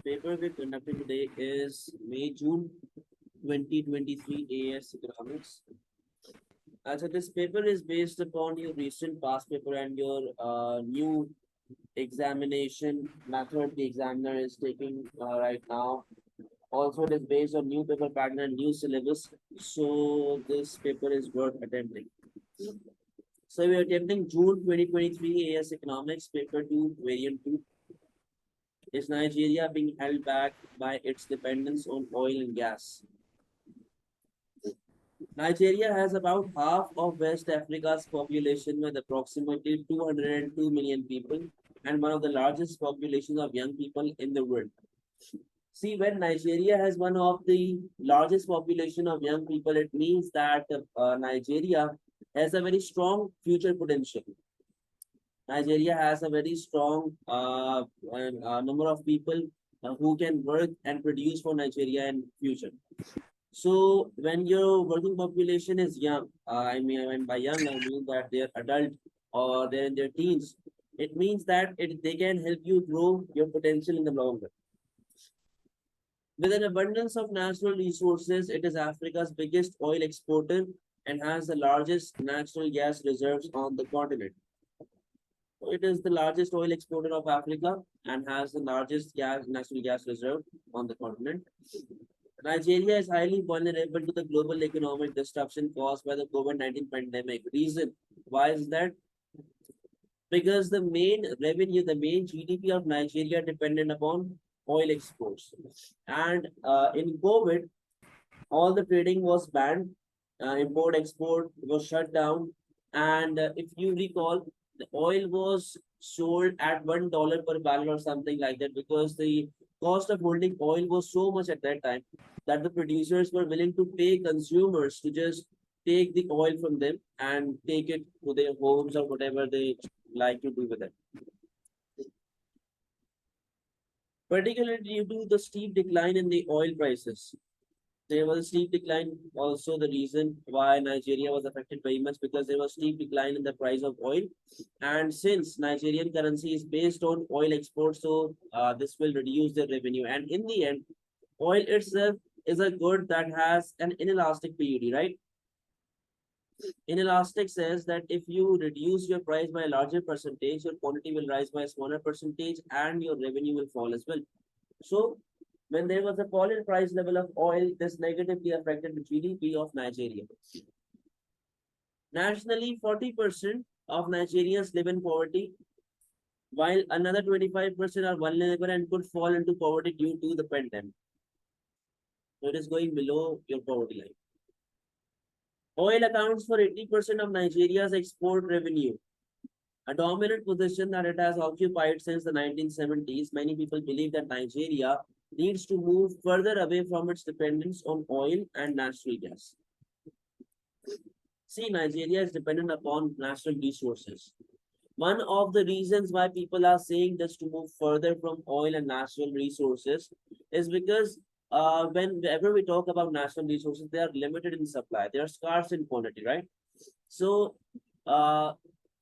Paper we're conducting today is May-June 2023 AS Economics. So this paper is based upon your recent past paper and your new examination method the examiner is taking right now. Also, it is based on new paper pattern and new syllabus. So this paper is worth attempting. So we are attempting June 2023 AS Economics paper 2 variant 2. Is Nigeria being held back by its dependence on oil and gas? Nigeria has about half of West Africa's population with approximately 202 million people and one of the largest populations of young people in the world. See, when Nigeria has one of the largest population of young people, it means that Nigeria has a very strong future potential. Nigeria has a very strong number of people who can work and produce for Nigeria in future. So when your working population is young, I mean by young I mean that they're adult or they're in their teens. It means that they can help you grow your potential in the long run. With an abundance of natural resources, it is Africa's biggest oil exporter and has the largest natural gas reserves on the continent. So it is the largest oil exporter of Africa and has the largest natural gas reserve on the continent. Nigeria is highly vulnerable to the global economic disruption caused by the COVID-19 pandemic. Reason why is that? Because the main revenue, the main GDP of Nigeria dependent upon oil exports. And in COVID, all the trading was banned, import export was shut down, and if you recall, the oil was sold at $1 per barrel or something like that because the cost of holding oil was so much at that time that the producers were willing to pay consumers to just take the oil from them and take it to their homes or whatever they like to do with it. Particularly due to the steep decline in the oil prices. There was a steep decline. Also, the reason why Nigeria was affected very much because there was steep decline in the price of oil, and since Nigerian currency is based on oil exports, so this will reduce their revenue. And in the end, oil itself is a good that has an inelastic PUD, right? Inelastic says that if you reduce your price by a larger percentage, your quantity will rise by a smaller percentage, and your revenue will fall as well. So when there was a fall in price level of oil, this negatively affected the GDP of Nigeria. Nationally, 40% of Nigerians live in poverty, while another 25% are vulnerable and could fall into poverty due to the pandemic. So it is going below your poverty line. Oil accounts for 80% of Nigeria's export revenue, a dominant position that it has occupied since the 1970s. Many people believe that Nigeria needs to move further away from its dependence on oil and natural gas. See, Nigeria is dependent upon natural resources. One of the reasons why people are saying this to move further from oil and natural resources is because whenever we talk about natural resources, they are limited in supply, they are scarce in quantity, right? So, uh,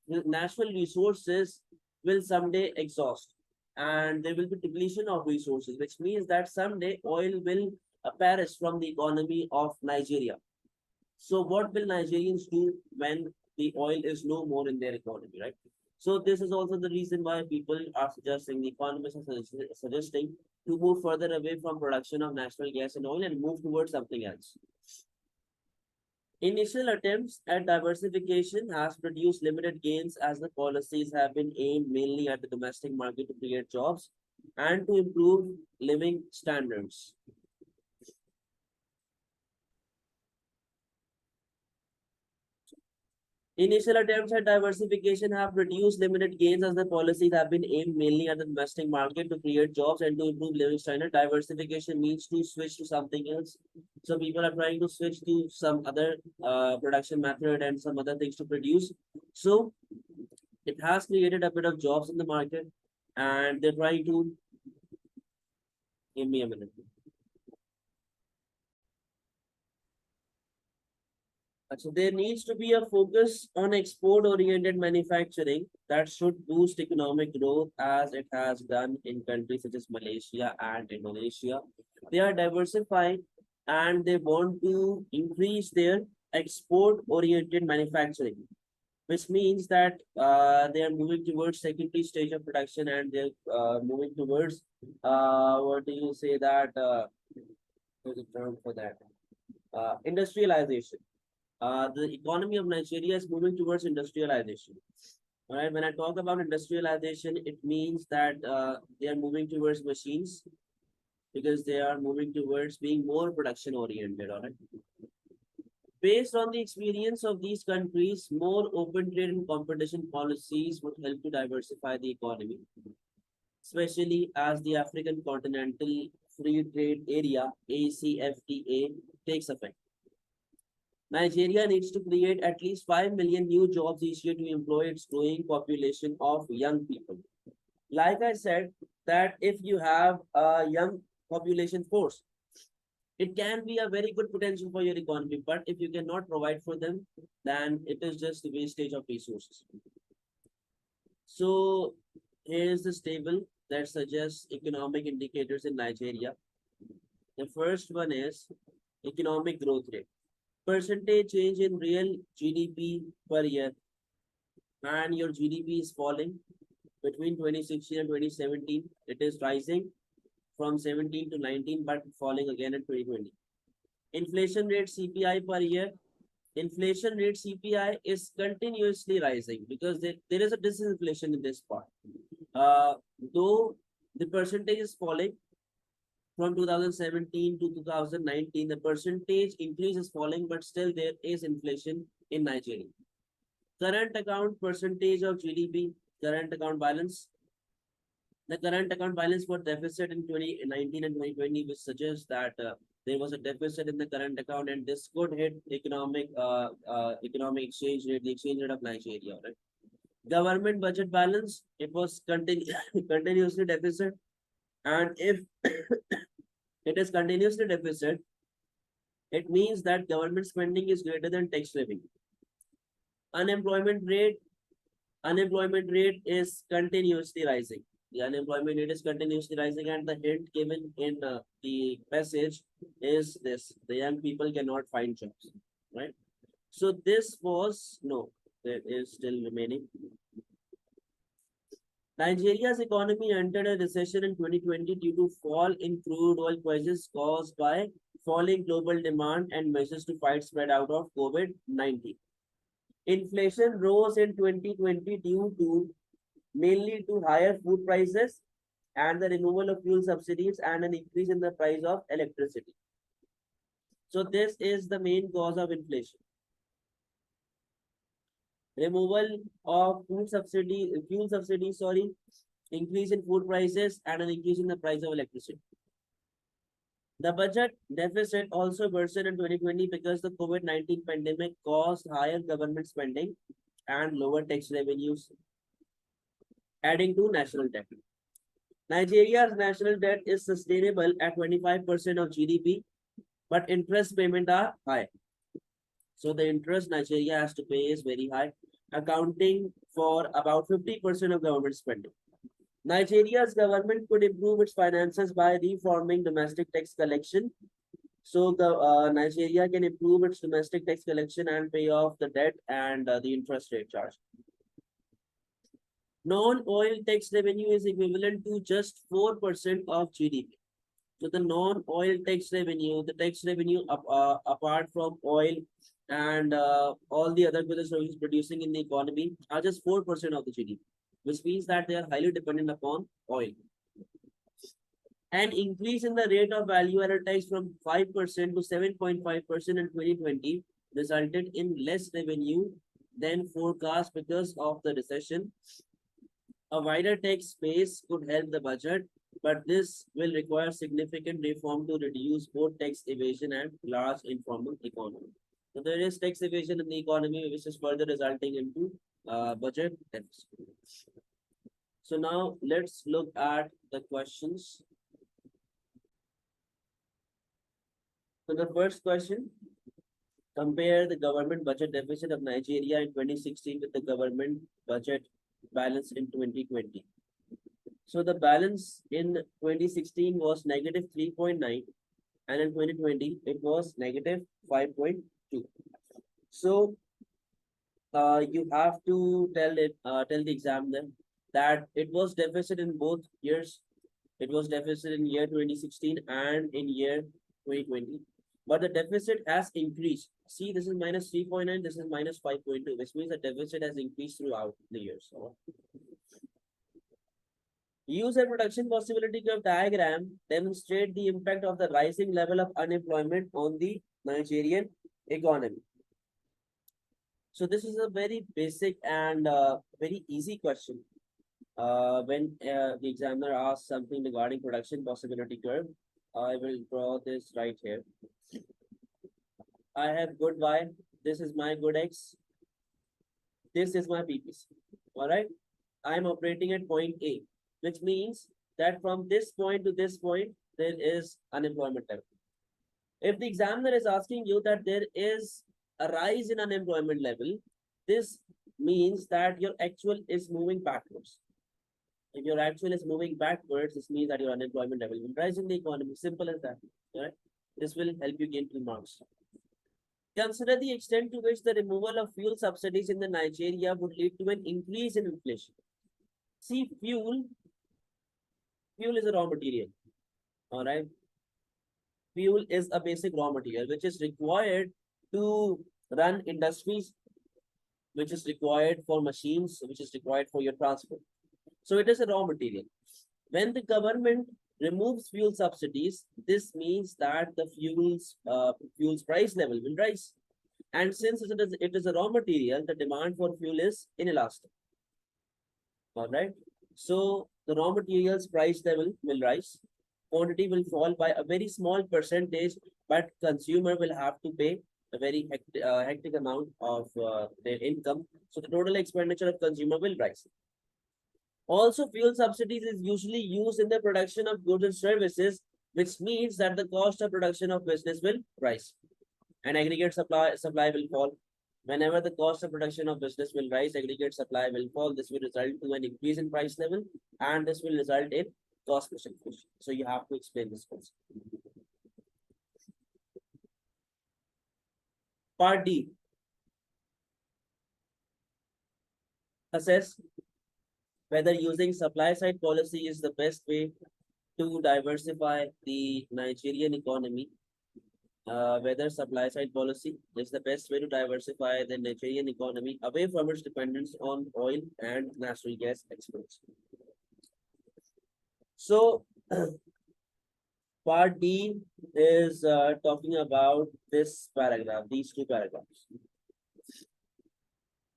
the natural resources will someday exhaust and there will be depletion of resources, which means that someday oil will perish from the economy of Nigeria. So what will Nigerians do when the oil is no more in their economy, right? So this is also the reason why people are suggesting, the economists are suggesting to move further away from production of natural gas and oil and move towards something else. Initial attempts at diversification has produced limited gains as the policies have been aimed mainly at the domestic market to create jobs and to improve living standards. Initial attempts at diversification have produced limited gains as the policies have been aimed mainly at the domestic market to create jobs and to improve living standard. Diversification means to switch to something else. So people are trying to switch to some other production method and some other things to produce. So it has created a bit of jobs in the market and they're trying to give me a minute. So there needs to be a focus on export-oriented manufacturing that should boost economic growth as it has done in countries such as Malaysia and Indonesia. They are diversifying and they want to increase their export-oriented manufacturing, which means that they are moving towards secondary stage of production and they're moving towards what do you say that there's a term for that industrialization. The economy of Nigeria is moving towards industrialization. All right, when I talk about industrialization, it means that they are moving towards machines because they are moving towards being more production oriented. All right. Based on the experience of these countries, more open trade and competition policies would help to diversify the economy, especially as the African Continental Free Trade Area (ACFTA) takes effect. Nigeria needs to create at least 5 million new jobs each year to employ its growing population of young people. Like I said, that if you have a young population force, it can be a very good potential for your economy. But if you cannot provide for them, then it is just a wastage of resources. So here is this table that suggests economic indicators in Nigeria. The first one is economic growth rate. Percentage change in real GDP per year, and your GDP is falling between 2016 and 2017. It is rising from 17 to 19, but falling again in 2020. Inflation rate CPI per year. Inflation rate CPI is continuously rising because there is a disinflation in this part. Though the percentage is falling from 2017 to 2019, the percentage increase is falling, but still there is inflation in Nigeria. Current account percentage of GDP, current account balance. The current account balance for deficit in 2019 and 2020, which suggests that there was a deficit in the current account, and this could hit economic exchange rate, the exchange rate of Nigeria. Right? Government budget balance, it was continuously deficit, and if it is continuously deficit, it means that government spending is greater than tax revenue. Unemployment rate, unemployment rate is continuously rising. The unemployment rate is continuously rising, and the hint given in the passage is this: the young people cannot find jobs, right? So this was no, there is still remaining. Nigeria's economy entered a recession in 2020 due to fall in crude oil prices caused by falling global demand and measures to fight spread out of COVID-19. Inflation rose in 2020 due to mainly to higher food prices and the removal of fuel subsidies and an increase in the price of electricity. So this is the main cause of inflation. Removal of fuel subsidy, sorry, increase in food prices and an increase in the price of electricity. The budget deficit also worsened in 2020 because the COVID-19 pandemic caused higher government spending and lower tax revenues, adding to national debt. Nigeria's national debt is sustainable at 25% of GDP, but interest payments are high. So the interest Nigeria has to pay is very high, accounting for about 50% of government spending. Nigeria's government could improve its finances by reforming domestic tax collection. So the Nigeria can improve its domestic tax collection and pay off the debt and the interest rate charge. Non-oil tax revenue is equivalent to just 4% of GDP. So the non-oil tax revenue, the tax revenue apart from oil and all the other goods and services producing in the economy are just 4% of the GDP, which means that they are highly dependent upon oil. An increase in the rate of value added tax from 5% to 7.5% in 2020 resulted in less revenue than forecast because of the recession. A wider tax base could help the budget, but this will require significant reform to reduce both tax evasion and large informal economy. So there is tax evasion in the economy, which is further resulting into budget deficit. So now let's look at the questions. So the first question, Compare the government budget deficit of Nigeria in 2016 with the government budget balance in 2020. So the balance in 2016 was negative 3.9, and in 2020 it was negative 5.2. So you have to tell the examiner that it was deficit in both years. It was deficit in year 2016 and in year 2020. But the deficit has increased. See, this is minus 3.9, this is minus 5.2, which means the deficit has increased throughout the years. Use a production possibility curve diagram demonstrate the impact of the rising level of unemployment on the Nigerian economy. So this is a very basic and very easy question. When the examiner asks something regarding production possibility curve, I will draw this right here. I have good Y, this is my good X, this is my PPC. All right, I'm operating at point A, which means that from this point to this point, there is unemployment level. If the examiner is asking you that there is a rise in unemployment level, this means that your actual is moving backwards. If your actual is moving backwards, this means that your unemployment level will rise in the economy. Simple as that. Right? This will help you gain 2 marks. Consider the extent to which the removal of fuel subsidies in the Nigeria would lead to an increase in inflation. See, fuel is a raw material. All right. Fuel is a basic raw material which is required to run industries, which is required for machines, which is required for your transport. So it is a raw material. When the government removes fuel subsidies, this means that the fuel's price level will rise. And since it is a raw material, the demand for fuel is inelastic. All right. So the raw materials price level will rise. Quantity will fall by a very small percentage, but consumer will have to pay a very hectic amount of their income. So the total expenditure of consumer will rise. Also, fuel subsidies is usually used in the production of goods and services, which means that the cost of production of business will rise and aggregate supply will fall. Whenever the cost of production of business will rise, aggregate supply will fall. This will result to an increase in price level, and this will result in cost push inflation. So you have to explain this concept. Part D. Assess whether using supply side policy is the best way to diversify the Nigerian economy. Whether supply side policy is the best way to diversify the Nigerian economy away from its dependence on oil and natural gas exports. So, part D is talking about this paragraph, these 2 paragraphs.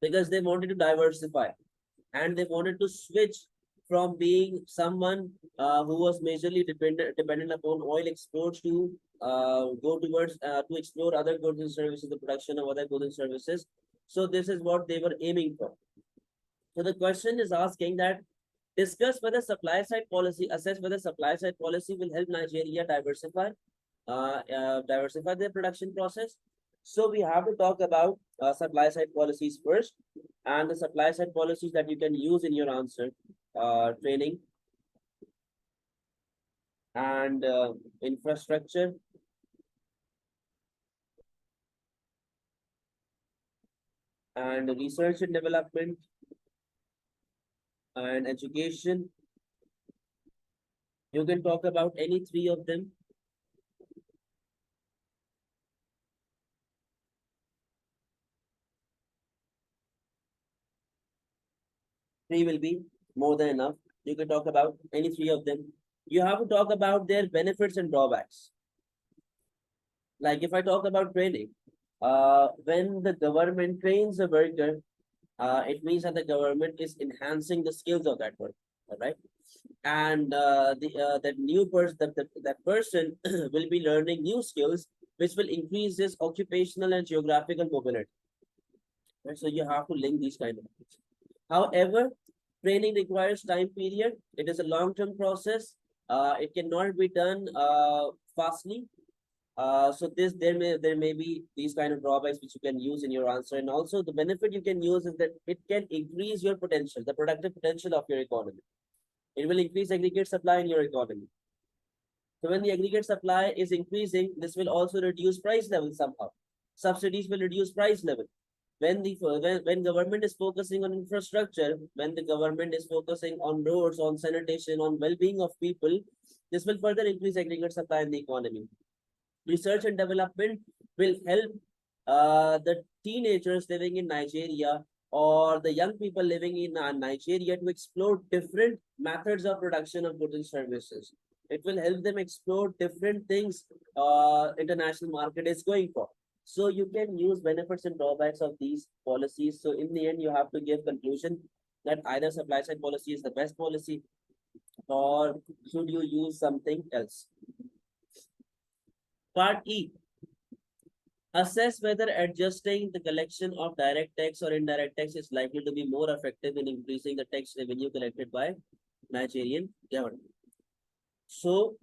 Because they wanted to diversify and they wanted to switch from being someone who was majorly dependent upon oil exports to go towards to explore other goods and services, the production of other goods and services. So this is what they were aiming for. So the question is asking that discuss whether supply side policy, assess whether supply side policy will help Nigeria diversify their production process. So we have to talk about supply side policies first, and the supply side policies that you can use in your answer, training and infrastructure, and research and development, and education. You can talk about any 3 of them. Three will be more than enough. You can talk about any 3 of them. You have to talk about their benefits and drawbacks. Like if I talk about training, when the government trains a worker, it means that the government is enhancing the skills of that worker, right? And that person will be learning new skills, which will increase his occupational and geographical mobility. Right? So you have to link these kind of things. However, training requires time period. It is a long-term process. It cannot be done fastly. So there may be these kind of drawbacks which you can use in your answer, and also the benefit you can use is that it can increase your potential, the productive potential of your economy. It will increase aggregate supply in your economy. So when the aggregate supply is increasing, this will also reduce price level somehow. Subsidies will reduce price level. When government is focusing on infrastructure, when the government is focusing on roads, on sanitation, on well-being of people, this will further increase aggregate supply in the economy. Research and development will help the teenagers living in Nigeria or the young people living in Nigeria to explore different methods of production of goods and services. It will help them explore different things international market is going for. So you can use benefits and drawbacks of these policies. So in the end, you have to give conclusion that either supply side policy is the best policy or should you use something else. Part E. Assess whether adjusting the collection of direct tax or indirect tax is likely to be more effective in increasing the tax revenue collected by Nigerian government. So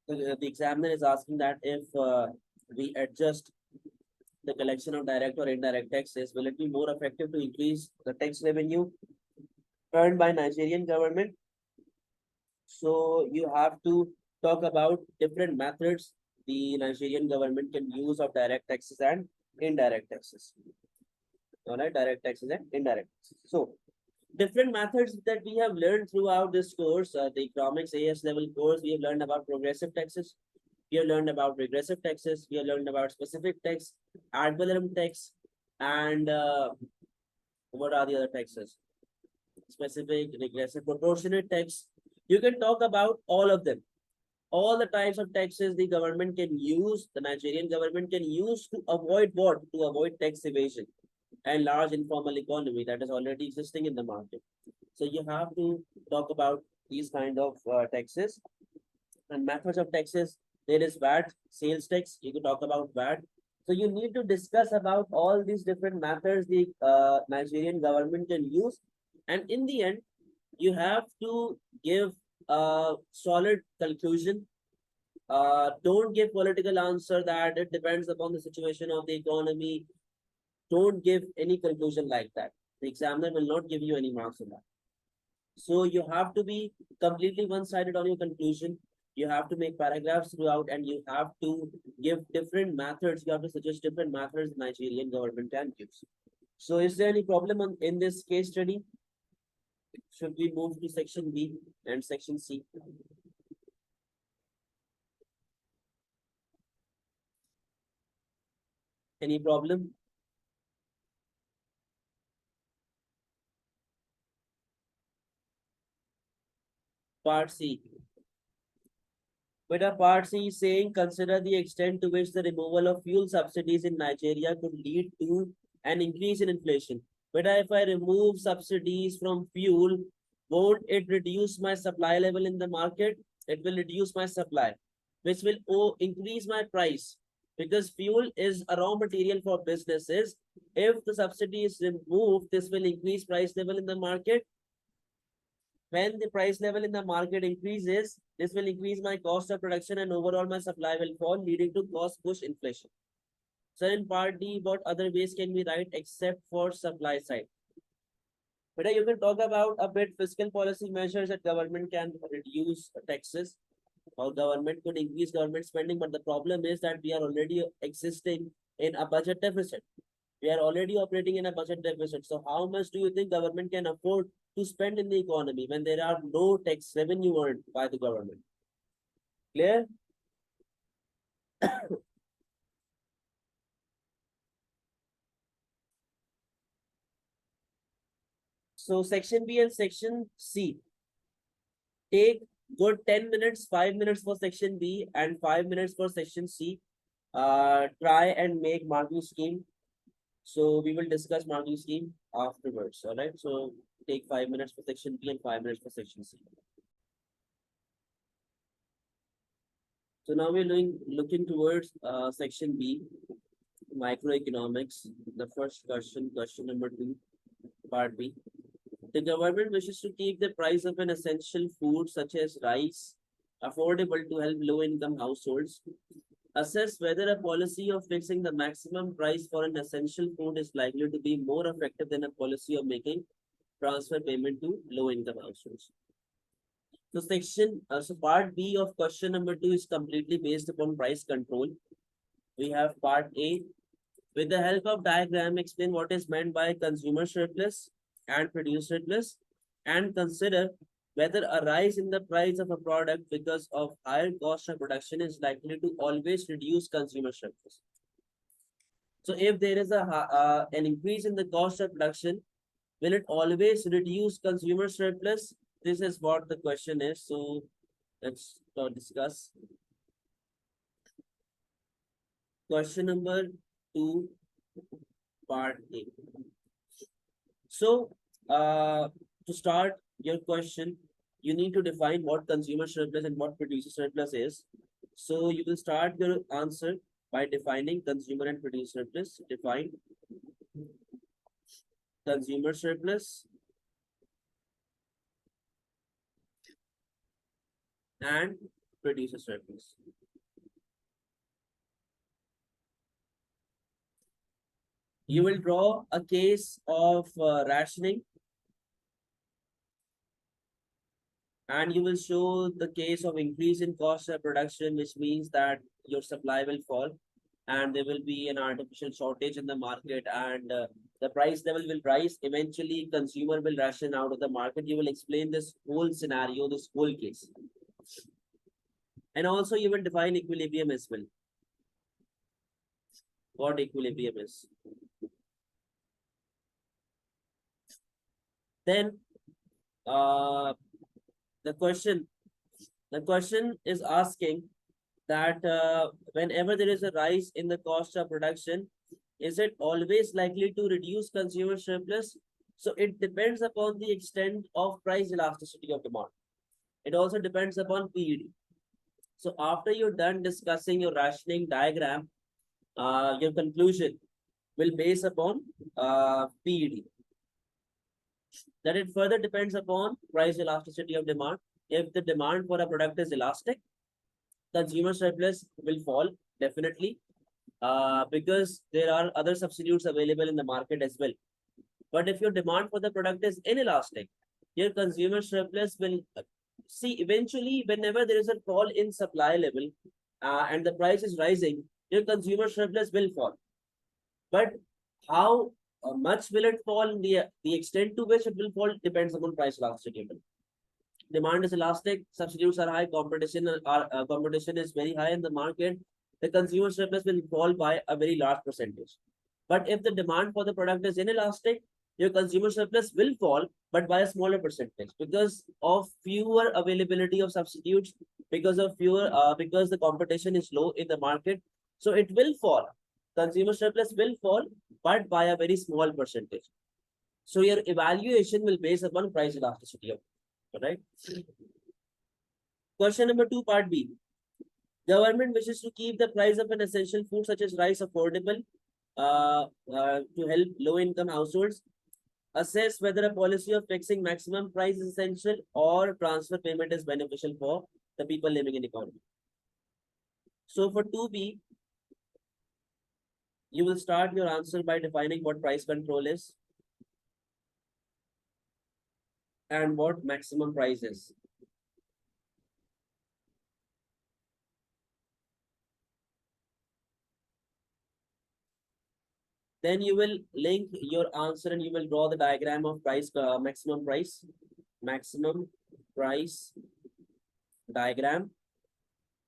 the examiner is asking that if we adjust the collection of direct or indirect taxes, will it be more effective to increase the tax revenue earned by Nigerian government? So you have to talk about different methods the Nigerian government can use of direct taxes and indirect taxes. All right, direct taxes and indirect taxes. So different methods that we have learned throughout this course, the economics AS level course, we have learned about progressive taxes. We have learned about regressive taxes. We have learned about specific tax, ad valorem tax, and what are the other taxes? Specific, regressive, proportionate tax. You can talk about all of them. All the types of taxes the government can use, the Nigerian government can use to avoid what? To avoid tax evasion and large informal economy that is already existing in the market. So you have to talk about these kind of taxes and methods of taxes. There is VAT, sales tax. You can talk about VAT. So you need to discuss about all these different methods the Nigerian government can use. And in the end, you have to give a solid conclusion. Don't give political answer that it depends upon the situation of the economy. Don't give any conclusion like that. The examiner will not give you any marks on that. So you have to be completely one-sided on your conclusion. You have to make paragraphs throughout and you have to give different methods. You have to suggest different methods the Nigerian government can use. So is there any problem in this case study? Should we move to section B and section C? Any problem? Part C. But a part C is saying consider the extent to which the removal of fuel subsidies in Nigeria could lead to an increase in inflation. But if I remove subsidies from fuel, won't it reduce my supply level in the market? It will reduce my supply, which will increase my price because fuel is a raw material for businesses. If the subsidy is removed, this will increase price level in the market. When the price level in the market increases, this will increase my cost of production and overall my supply will fall, leading to cost push inflation. So in part D, what other ways can be right except for supply side? But you can talk about a bit fiscal policy measures that government can reduce taxes or government could increase government spending. But the problem is that we are already existing in a budget deficit. We are already operating in a budget deficit. So how much do you think government can afford to spend in the economy when there are no tax revenue earned by the government? Clear? So section B and section C. Take good 10 minutes, 5 minutes for section B and 5 minutes for section C. Try and make marking scheme. So we will discuss marking scheme afterwards. All right. So take 5 minutes for section B and 5 minutes for section C. So now we're looking towards section B, microeconomics. The first question, question number 2, part B. The government wishes to keep the price of an essential food such as rice affordable to help low-income households. Assess whether a policy of fixing the maximum price for an essential food is likely to be more effective than a policy of making transfer payment to low income households. So part B of question number 2 is completely based upon price control. We have part A. With the help of diagram, explain what is meant by consumer surplus and producer surplus, and consider whether a rise in the price of a product because of higher cost of production is likely to always reduce consumer surplus. So if there is an increase in the cost of production, will it always reduce consumer surplus? This is what the question is. So let's discuss. Question number 2, part A. So to start your question, you need to define what consumer surplus and what producer surplus is. So you will start your answer by defining consumer and producer surplus. Define consumer surplus and producer surplus. You will draw a case of rationing, and you will show the case of increase in cost of production, which means that your supply will fall and there will be an artificial shortage in the market, and the price level will rise. Eventually, consumer will ration out of the market. You will explain this whole scenario, this whole case. And also you will define equilibrium as well. What equilibrium is. Then the question is asking that whenever there is a rise in the cost of production, is it always likely to reduce consumer surplus? So it depends upon the extent of price elasticity of demand. It also depends upon PED. So after you're done discussing your rationing diagram, your conclusion will base upon PED. That it further depends upon price elasticity of demand. If the demand for a product is elastic, consumer surplus will fall definitely, because there are other substitutes available in the market as well. But if your demand for the product is inelastic, your consumer surplus will see eventually whenever there is a fall in supply level and the price is rising, your consumer surplus will fall. But how much will it fall? The extent to which it will fall depends upon price elasticity. Demand is elastic, substitutes are high, competition is very high in the market. The consumer surplus will fall by a very large percentage. But if the demand for the product is inelastic, your consumer surplus will fall, but by a smaller percentage because of fewer availability of substitutes, because of because the competition is low in the market. So it will fall. Consumer surplus will fall, but by a very small percentage. So your evaluation will base upon price elasticity of, right? Question number 2, part B. Government wishes to keep the price of an essential food such as rice affordable to help low-income households. Assess whether a policy of fixing maximum price is essential or transfer payment is beneficial for the people living in economy. So for 2B, you will start your answer by defining what price control is and what maximum price is. Then you will link your answer and you will draw the diagram of maximum price diagram,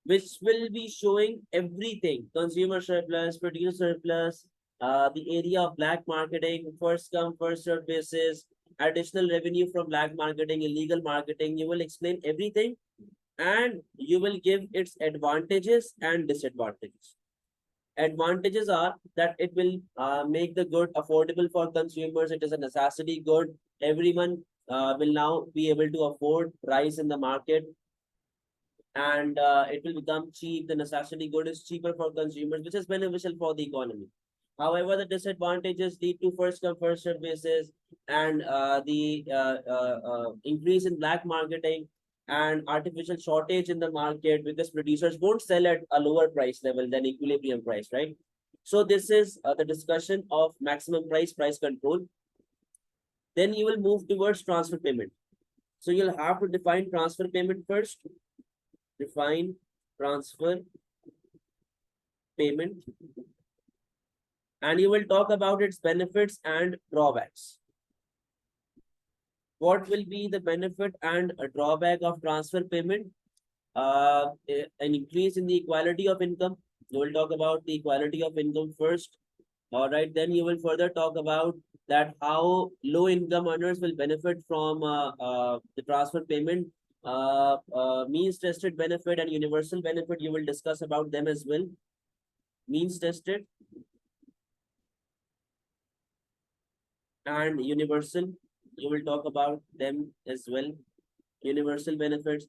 which will be showing everything: consumer surplus, producer surplus, the area of black marketing, first come, first served basis, additional revenue from black marketing, illegal marketing. You will explain everything and you will give its advantages and disadvantages. Advantages are that it will make the good affordable for consumers. It is a necessity good. Everyone will now be able to afford rice in the market, and it will become cheap. The necessity good is cheaper for consumers, which is beneficial for the economy. However, the disadvantages lead to first come first served basis and the increase in black marketing and artificial shortage in the market because producers won't sell at a lower price level than equilibrium price, right? So this is the discussion of maximum price control. Then you will move towards transfer payment. So you'll have to define transfer payment first. Define transfer payment. And you will talk about its benefits and drawbacks. What will be the benefit and a drawback of transfer payment? An increase in the equality of income. You will talk about the equality of income first. All right, then you will further talk about that how low income earners will benefit from the transfer payment. Means tested benefit and universal benefit, you will discuss about them as well. Means tested and universal, you will talk about them as well. Universal benefits.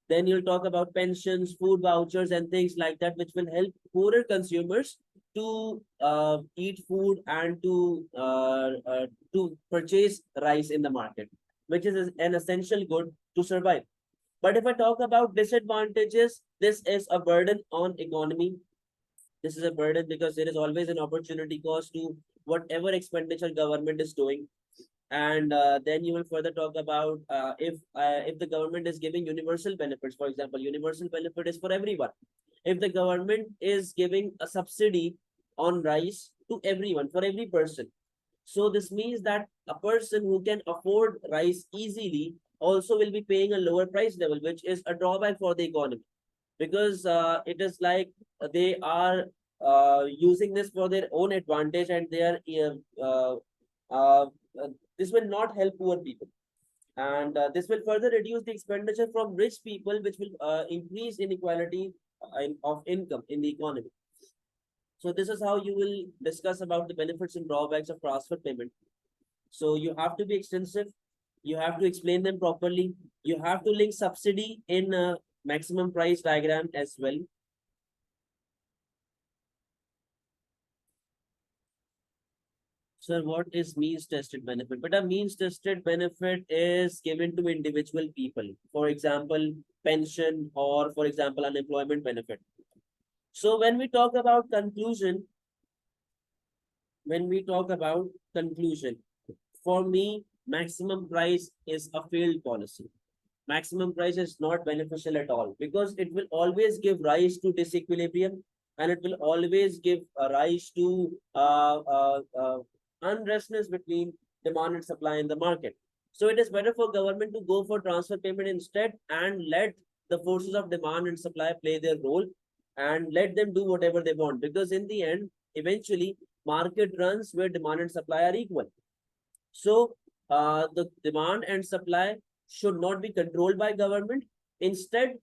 Then you'll talk about pensions, food vouchers, and things like that, which will help poorer consumers to eat food and to purchase rice in the market, which is an essential good to survive. But if I talk about disadvantages, this is a burden on economy. This is a burden because there is always an opportunity cost to whatever expenditure government is doing. And then you will further talk about if the government is giving universal benefits. For example, universal benefit is for everyone. If the government is giving a subsidy on rice to everyone, for every person, so this means that a person who can afford rice easily also will be paying a lower price level, which is a drawback for the economy, because it is like they are using this for their own advantage, and they are uh, this will not help poor people. And this will further reduce the expenditure from rich people, which will increase inequality of income in the economy. So this is how you will discuss about the benefits and drawbacks of transfer payment. So you have to be extensive. You have to explain them properly. You have to link subsidy in maximum price diagram as well. Sir, what is means tested benefit? But a means tested benefit is given to individual people. For example, pension, or for example, unemployment benefit. So when we talk about conclusion, for me, maximum price is a failed policy. Maximum price is not beneficial at all because it will always give rise to disequilibrium, and it will always give a rise to unrestness between demand and supply in the market. So it is better for government to go for transfer payment instead and let the forces of demand and supply play their role, and let them do whatever they want, because in the end, eventually, market runs where demand and supply are equal. So the demand and supply should not be controlled by government. Instead,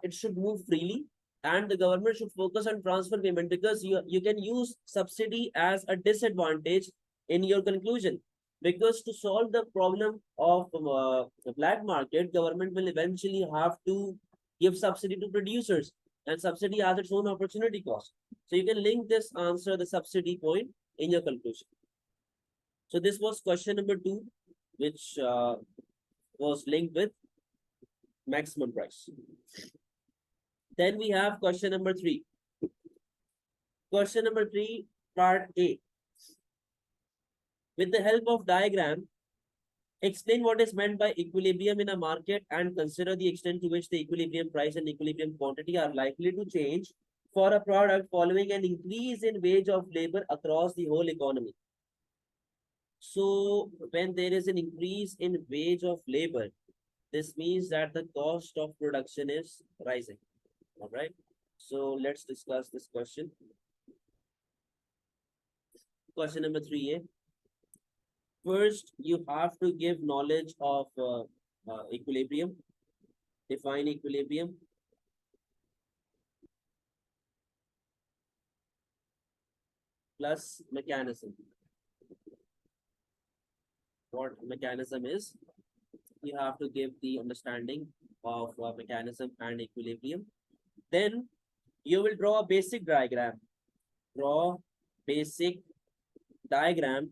it should move freely, and the government should focus on transfer payment, because you can use subsidy as a disadvantage in your conclusion. Because to solve the problem of the black market, government will eventually have to give subsidy to producers, and subsidy has its own opportunity cost. So you can link this answer, the subsidy point, in your conclusion. So this was question number 2, which was linked with maximum price. Then we have question number 3. Question number 3, part A. With the help of diagram, explain what is meant by equilibrium in a market and consider the extent to which the equilibrium price and equilibrium quantity are likely to change for a product following an increase in wage of labor across the whole economy. So when there is an increase in wage of labor, this means that the cost of production is rising. All right. So let's discuss this question. Question number 3A. First, you have to give knowledge of equilibrium. Define equilibrium. Plus mechanism. What mechanism is? You have to give the understanding of mechanism and equilibrium. Then you will draw a basic diagram. Draw basic diagram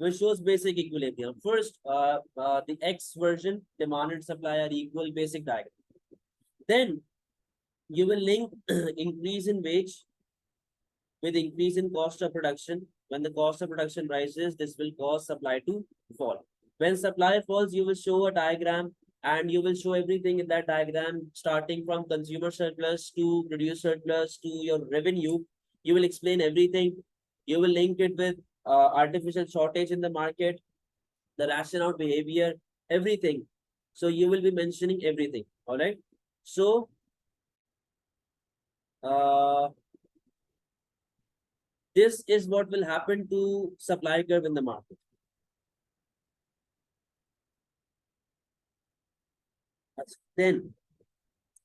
which shows basic equilibrium. First, the X version, demand and supply are equal, basic diagram. Then you will link increase in wage with increase in cost of production. When the cost of production rises, this will cause supply to fall. When supply falls, you will show a diagram and you will show everything in that diagram, starting from consumer surplus to producer surplus to your revenue. You will explain everything. You will link it with artificial shortage in the market, the rational behavior, everything. So you will be mentioning everything. All right. So uh, this is what will happen to supply curve in the market. Then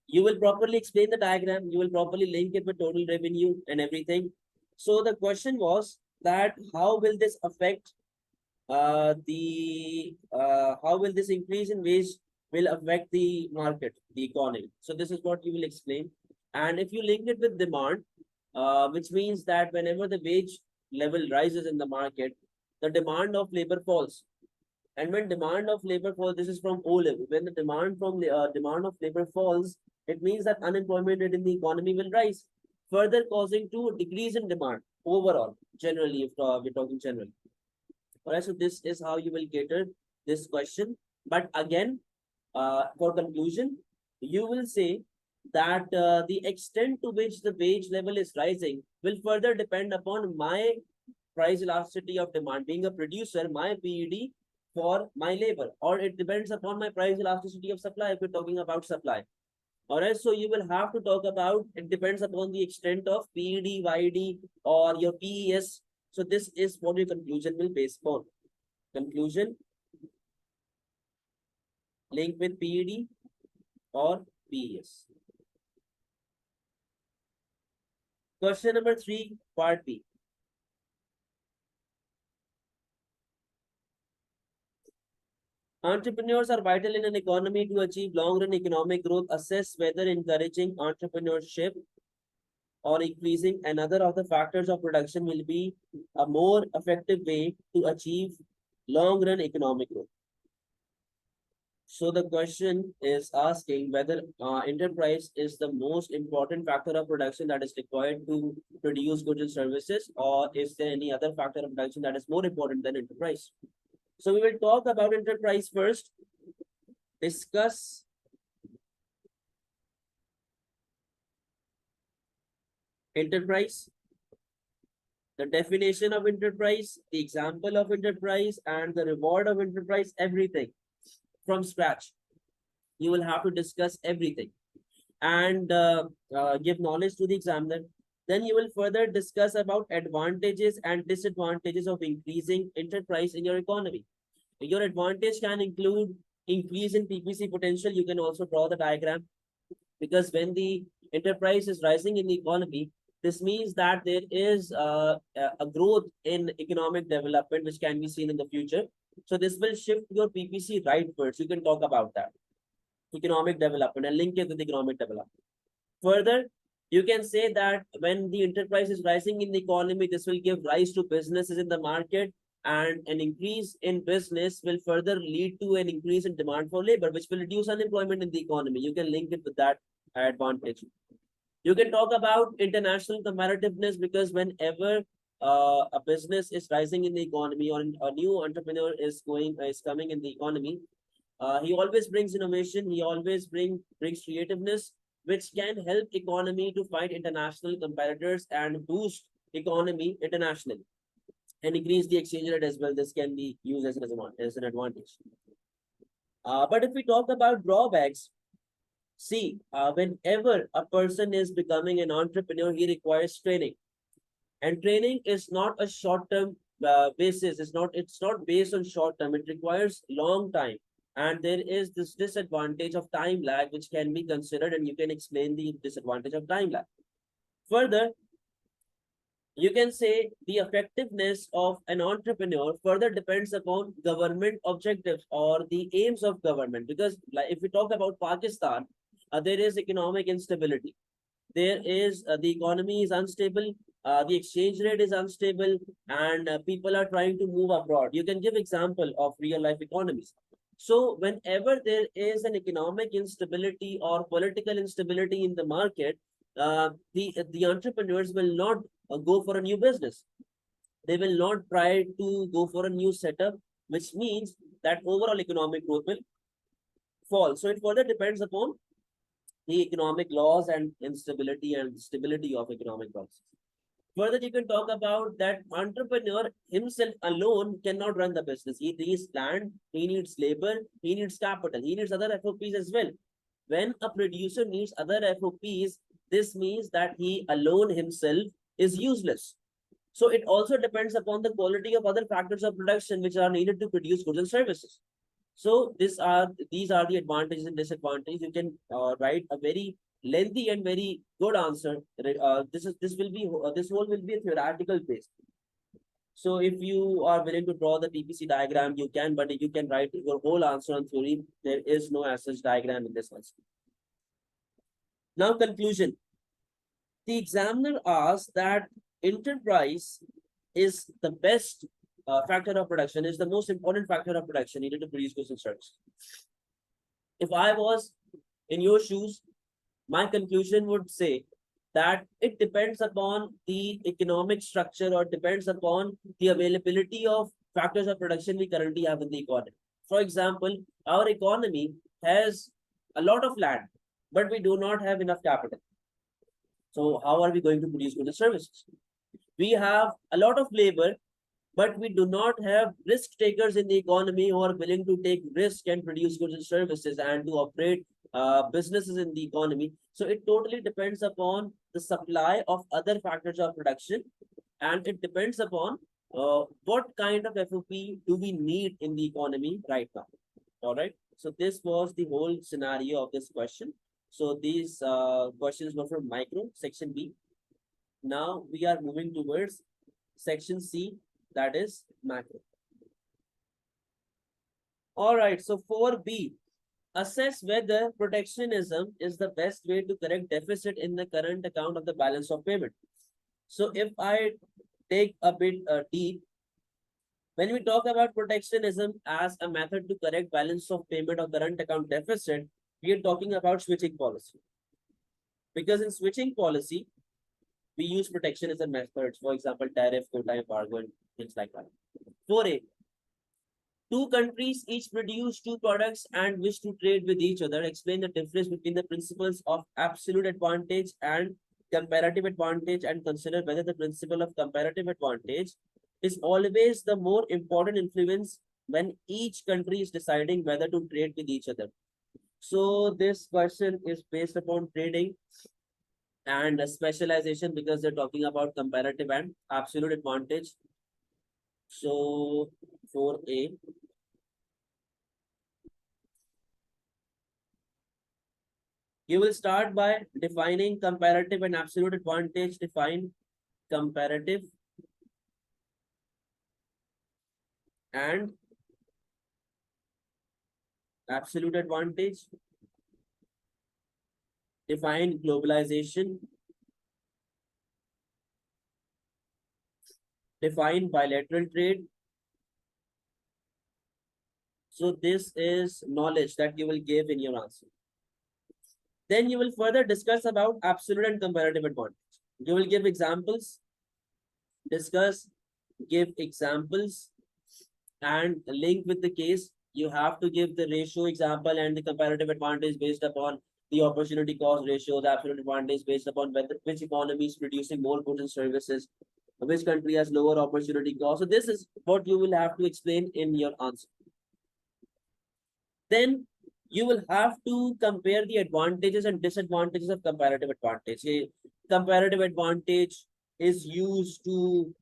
you will properly explain the diagram. You will properly link it with total revenue and everything. So the question was that how will this affect how will this increase in wage will affect the market, the economy. So this is what you will explain. And if you link it with demand, which means that whenever the wage level rises in the market, the demand of labor falls. And when demand of labor falls, this is from O level. When the demand of labor falls, it means that unemployment rate in the economy will rise, further causing to decrease in demand overall. Generally, if we're talking generally. All right, so this is how you will cater this question. But again, for conclusion, you will say that the extent to which the wage level is rising will further depend upon my price elasticity of demand. Being a producer, my PED for my labor, or it depends upon my price elasticity of supply if we're talking about supply. All right, so you will have to talk about it depends upon the extent of PED, YD, or your PES. So this is what your conclusion will base upon. Conclusion link with PED or PES. Question number 3, part B. Entrepreneurs are vital in an economy to achieve long-run economic growth. Assess whether encouraging entrepreneurship or increasing another of the factors of production will be a more effective way to achieve long-run economic growth. So the question is asking whether enterprise is the most important factor of production that is required to produce goods and services, or is there any other factor of production that is more important than enterprise? So we will talk about enterprise first, discuss enterprise, the definition of enterprise, the example of enterprise, and the reward of enterprise, everything from scratch. You will have to discuss everything and give knowledge to the examiner. Then you will further discuss about advantages and disadvantages of increasing enterprise in your economy. Your advantage can include increase in PPC potential. You can also draw the diagram, because when the enterprise is rising in the economy, this means that there is a growth in economic development which can be seen in the future. So this will shift your PPC rightwards. You can talk about that economic development and link it with economic development. Further, you can say that when the enterprise is rising in the economy, this will give rise to businesses in the market, and an increase in business will further lead to an increase in demand for labor, which will reduce unemployment in the economy. You can link it with that advantage. You can talk about international competitiveness, because whenever a business is rising in the economy, or a new entrepreneur is coming in the economy, he always brings innovation. He always brings creativeness, which can help economy to fight international competitors and boost economy internationally and increase the exchange rate as well. This can be used as an advantage. But if we talk about drawbacks, see, whenever a person is becoming an entrepreneur, he requires training, and training is not a short-term basis. It's not based on short term. It requires long time, and there is this disadvantage of time lag which can be considered, and you can explain the disadvantage of time lag. Further, you can say the effectiveness of an entrepreneur further depends upon government objectives or the aims of government. Because like, if we talk about Pakistan, there is economic instability. There is the economy is unstable. the exchange rate is unstable, and people are trying to move abroad. You can give example of real life economies. So whenever there is an economic instability or political instability in the market, the entrepreneurs will not go for a new business. They will not try to go for a new setup, which means that overall economic growth will fall. So it further depends upon the economic laws and instability and stability of economic policies. Further, you can talk about that entrepreneur himself alone cannot run the business. He needs land, he needs labor, he needs capital, he needs other FOPs as well. When a producer needs other FOPs, this means that he alone himself is useless. So it also depends upon the quality of other factors of production which are needed to produce goods and services. So these are the advantages and disadvantages. You can write a very lengthy and very good answer. This whole will be a theoretical base. So if you are willing to draw the TPC diagram, you can, but you can write your whole answer on theory. There is no as such diagram in this answer. Now conclusion. The examiner asks that enterprise is the best factor of production, is the most important factor of production needed to produce goods and services. If I was in your shoes, my conclusion would say that it depends upon the economic structure or depends upon the availability of factors of production we currently have in the economy. For example, our economy has a lot of land, but we do not have enough capital. So how are we going to produce goods and services? We have a lot of labor, but we do not have risk takers in the economy who are willing to take risk and produce goods and services and to operate businesses in the economy. So it totally depends upon the supply of other factors of production, and it depends upon what kind of FOP do we need in the economy right now. All right. So this was the whole scenario of this question. So these questions were from micro, section B. Now we are moving towards section C, that is macro. All right, so 4B, assess whether protectionism is the best way to correct deficit in the current account of the balance of payment. So if I take a bit deep, when we talk about protectionism as a method to correct balance of payment of current account deficit, we are talking about switching policy. Because in switching policy, we use protectionism methods, for example, tariff, quota, embargo, and things like that. 4A, two countries each produce two products and wish to trade with each other. Explain the difference between the principles of absolute advantage and comparative advantage and consider whether the principle of comparative advantage is always the more important influence when each country is deciding whether to trade with each other. So this question is based upon trading and specialization because they're talking about comparative and absolute advantage. So 4A. You will start by defining comparative and absolute advantage. Define comparative and absolute advantage. Define globalization. Define bilateral trade. So this is knowledge that you will give in your answer. Then you will further discuss about absolute and comparative advantage. You will give examples, discuss, give examples, and link with the case. You have to give the ratio example and the comparative advantage based upon the opportunity cost ratio, the absolute advantage based upon which economy is producing more goods and services, which country has lower opportunity cost. So this is what you will have to explain in your answer. Then you will have to compare the advantages and disadvantages of comparative advantage. Comparative advantage is used to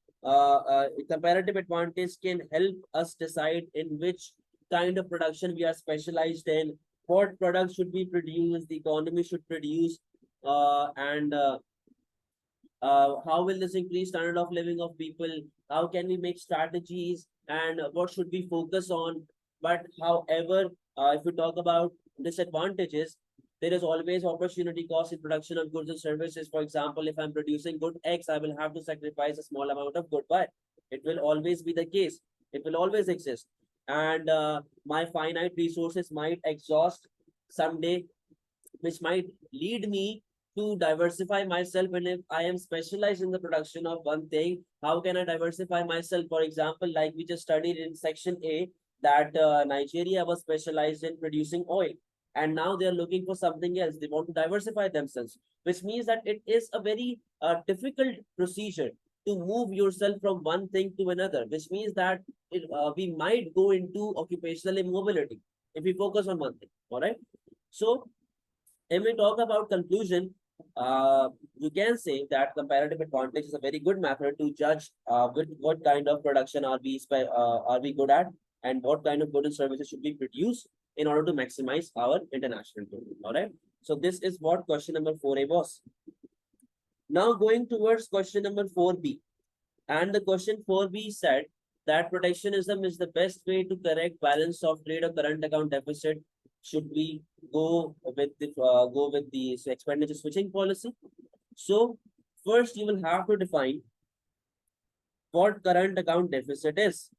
comparative advantage can help us decide in which kind of production we are specialized in, what products should be produced, the economy should produce, and how will this increase standard of living of people, how can we make strategies, and what should we focus on. But however, if we talk about disadvantages, There is always opportunity cost in production of goods and services. For example, if I'm producing good X, I will have to sacrifice a small amount of good Y. It will always be the case. It will always exist. And my finite resources might exhaust someday, which might lead me to diversify myself. And if I am specialized in the production of one thing, how can I diversify myself? For example, like we just studied in section A, that Nigeria was specialized in producing oil. And now they are looking for something else. They want to diversify themselves, which means that it is a very difficult procedure to move yourself from one thing to another, which means that we might go into occupational immobility if we focus on one thing. All right. So when we talk about conclusion, you can say that comparative advantage is a very good method to judge with what kind of production are we good at, and what kind of goods and services should be produced in order to maximize our international growth. All right. So this is what question number 4A was. Now going towards question number 4B, and the question 4B said that protectionism is the best way to correct balance of trade or current account deficit. Should we go with the expenditure switching policy? So first you will have to define what current account deficit is.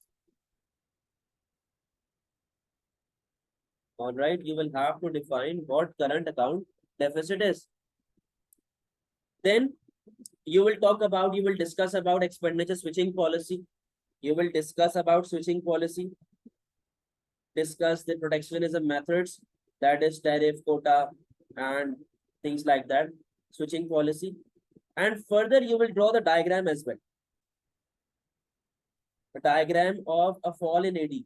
All right, you will have to define what current account deficit is. Then you will discuss about expenditure switching policy. You will discuss about switching policy, discuss the protectionism methods, that is tariff, quota, and things like that, switching policy. And further, you will draw the diagram as well. A diagram of a fall in AD.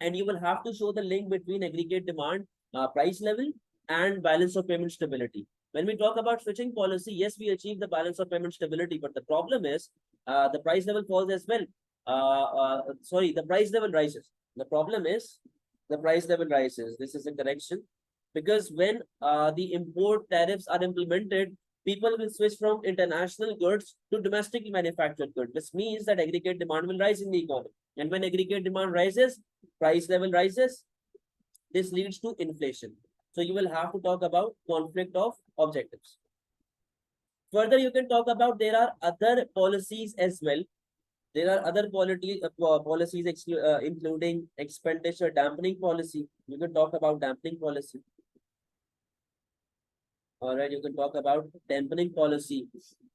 And you will have to show the link between aggregate demand, price level, and balance of payment stability. When we talk about switching policy, yes, we achieve the balance of payment stability, but the problem is the price level falls as well. The price level rises. The problem is the price level rises. This is a correction, because when the import tariffs are implemented, people will switch from international goods to domestically manufactured goods, which means that aggregate demand will rise in the economy. And when aggregate demand rises, price level rises. This leads to inflation. So you will have to talk about conflict of objectives. Further, you can talk about there are other policies as well. There are other policies including expenditure dampening policy. You can talk about dampening policy. All right, you can talk about dampening policy.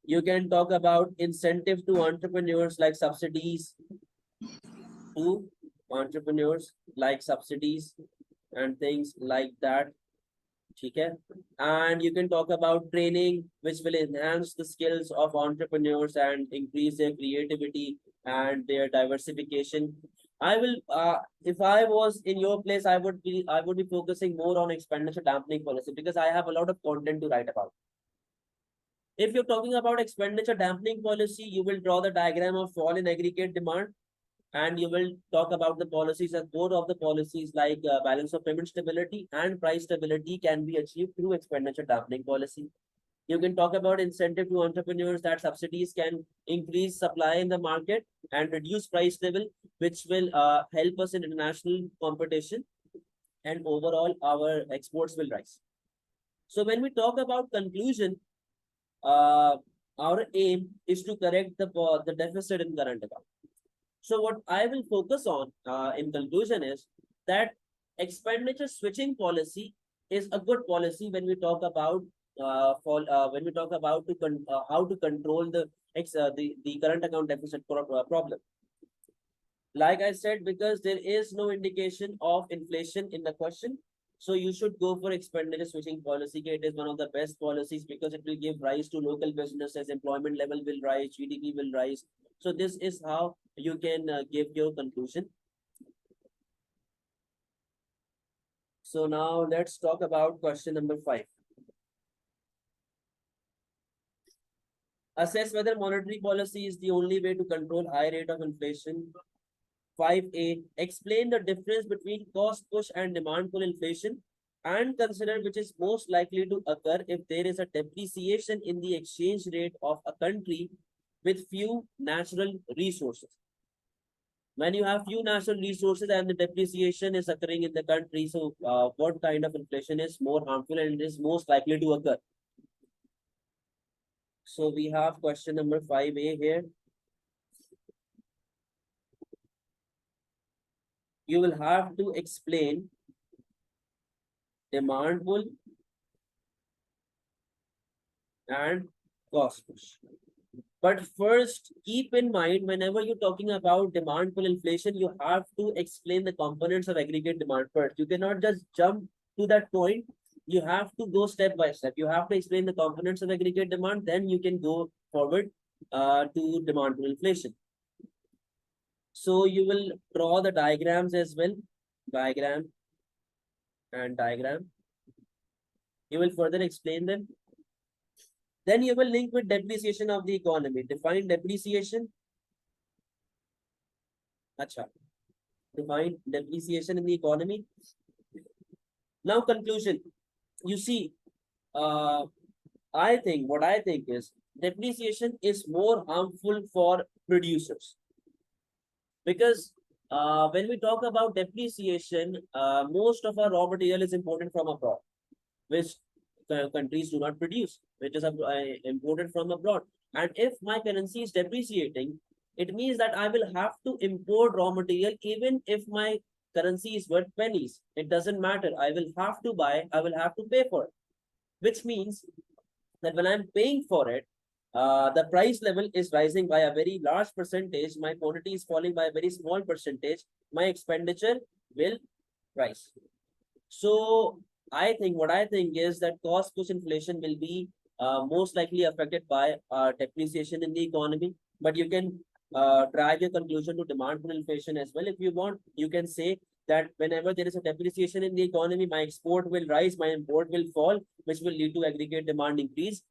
You can talk about incentive to entrepreneurs like subsidies and things like that. Okay. And you can talk about training, which will enhance the skills of entrepreneurs and increase their creativity and their diversification. I will, if I was in your place, I would be focusing more on expenditure dampening policy, because I have a lot of content to write about. If you're talking about expenditure dampening policy, you will draw the diagram of fall in aggregate demand, and you will talk about the policies, and both of the policies like balance of payment stability and price stability can be achieved through expenditure dampening policy. You can talk about incentive to entrepreneurs, that subsidies can increase supply in the market and reduce price level, which will help us in international competition, and overall our exports will rise. So when we talk about conclusion, our aim is to correct the deficit in current account. So what I will focus on in conclusion is that expenditure switching policy is a good policy when we talk about how to control the current account deficit problem. Like I said, because there is no indication of inflation in the question, so you should go for expenditure switching policy. It is one of the best policies because it will give rise to local businesses, employment level will rise, GDP will rise. So this is how you can give your conclusion. So now let's talk about question number 5. Assess whether monetary policy is the only way to control high rate of inflation. 5A, explain the difference between cost push and demand pull inflation, and consider which is most likely to occur if there is a depreciation in the exchange rate of a country with few natural resources. When you have few natural resources and the depreciation is occurring in the country, so what kind of inflation is more harmful and is most likely to occur? So we have question number 5A here. You will have to explain demand pull and cost push. But first, keep in mind, whenever you're talking about demand pull inflation, you have to explain the components of aggregate demand first. You cannot just jump to that point. You have to go step by step. You have to explain the components of aggregate demand, then you can go forward to demand pull inflation. So you will draw the diagrams as well, diagram and diagram. You will further explain them. Then you will link with depreciation of the economy. Define depreciation. Acha. Define depreciation in the economy. Now conclusion. You see, what I think is depreciation is more harmful for producers because when we talk about depreciation, most of our raw material is imported from abroad, which countries do not produce, which is imported from abroad. And if my currency is depreciating, it means that I will have to import raw material even if my currency is worth pennies. It doesn't matter. I will have to buy, I will have to pay for it, which means that when I'm paying for it, the price level is rising by a very large percentage. My quantity is falling by a very small percentage. My expenditure will rise. So what I think is that cost push inflation will be most likely affected by depreciation in the economy. But you can drag your conclusion to demand pull inflation as well. If you want, you can say that whenever there is a depreciation in the economy, my export will rise, my import will fall, which will lead to aggregate demand increase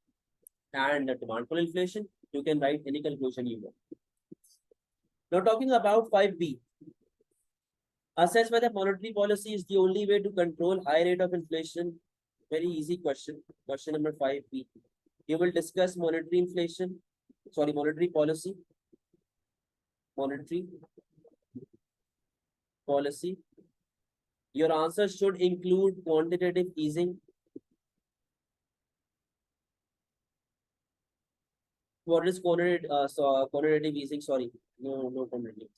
and demand pull inflation. You can write any conclusion you want. Now talking about 5B. Assess whether monetary policy is the only way to control high rate of inflation. Very easy question. Question number 5B. You will discuss monetary policy. Monetary policy. Your answer should include quantitative easing. What is quantitative easing? Sorry, no quantitative.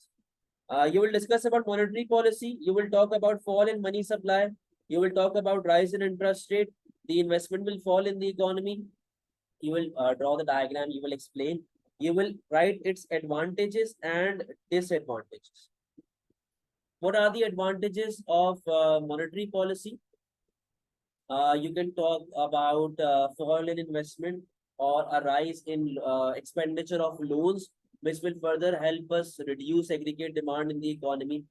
You will discuss about monetary policy. You will talk about fall in money supply. You will talk about rise in interest rate. The investment will fall in the economy. You will draw the diagram. You will explain. You will write its advantages and disadvantages. What are the advantages of monetary policy? You can talk about fall in investment or a rise in expenditure of loans, which will further help us reduce aggregate demand in the economy.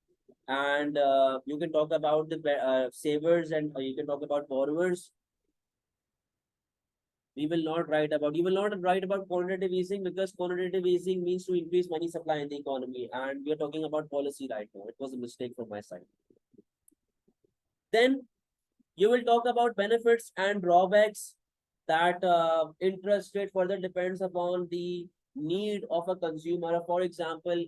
And you can talk about the savers and you can talk about borrowers. You will not write about quantitative easing because quantitative easing means to increase money supply in the economy. And we are talking about policy right now. It was a mistake from my side. Then you will talk about benefits and drawbacks that interest rate further depends upon the need of a consumer. For example,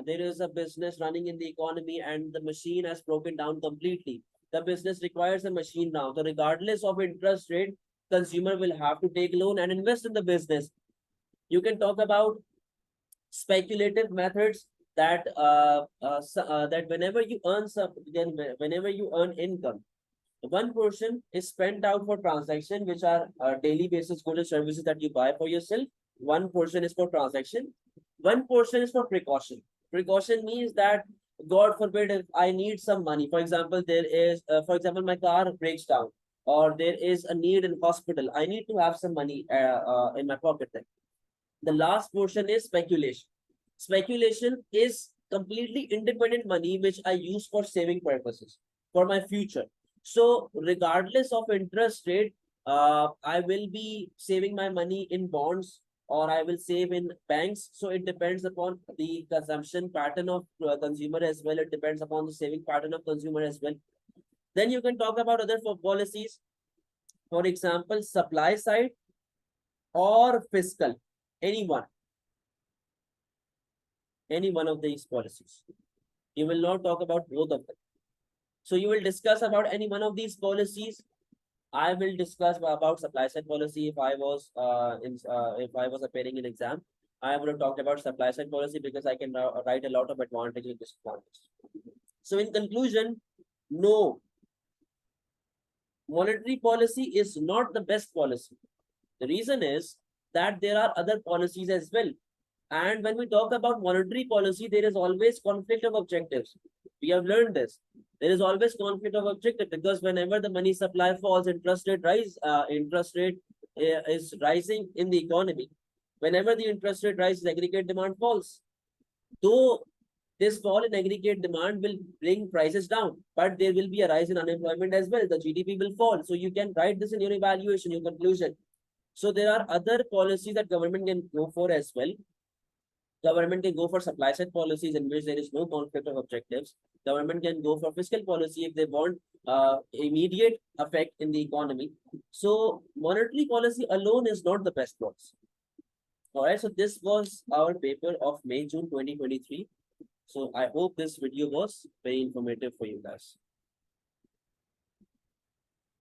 there is a business running in the economy and the machine has broken down completely. The business requires a machine now. So regardless of interest rate, consumer will have to take loan and invest in the business. You can talk about speculative methods that that whenever you earn income, one portion is spent out for transaction, which are daily basis goods and services that you buy for yourself. One portion is for transaction. One portion is for precaution. Precaution means that God forbid if I need some money. For example, my car breaks down or there is a need in hospital. I need to have some money in my pocket then. The last portion is speculation. Speculation is completely independent money which I use for saving purposes for my future. So regardless of interest rate, I will be saving my money in bonds or I will save in banks. So it depends upon the consumption pattern of consumer as well. It depends upon the saving pattern of consumer as well. Then you can talk about other policies. For example, supply side or fiscal, any one of these policies. You will not talk about both of them. So you will discuss about any one of these policies. I will discuss about supply side policy if I was if I was appearing in exam. I would have talked about supply side policy because I can write a lot of advantages and disadvantages. So in conclusion, no, monetary policy is not the best policy. The reason is that there are other policies as well. And when we talk about monetary policy, there is always conflict of objectives. We have learned this. There is always conflict of objective because whenever the money supply falls, interest rate is rising in the economy. Whenever the interest rate rises, aggregate demand falls. Though this fall in aggregate demand will bring prices down, but there will be a rise in unemployment as well. The GDP will fall. So you can write this in your evaluation, your conclusion. So there are other policies that government can go for as well. Government can go for supply side policies in which there is no conflict of objectives. Government can go for fiscal policy if they want immediate effect in the economy. So monetary policy alone is not the best policy. All right. So this was our paper of May, June 2023. So I hope this video was very informative for you guys.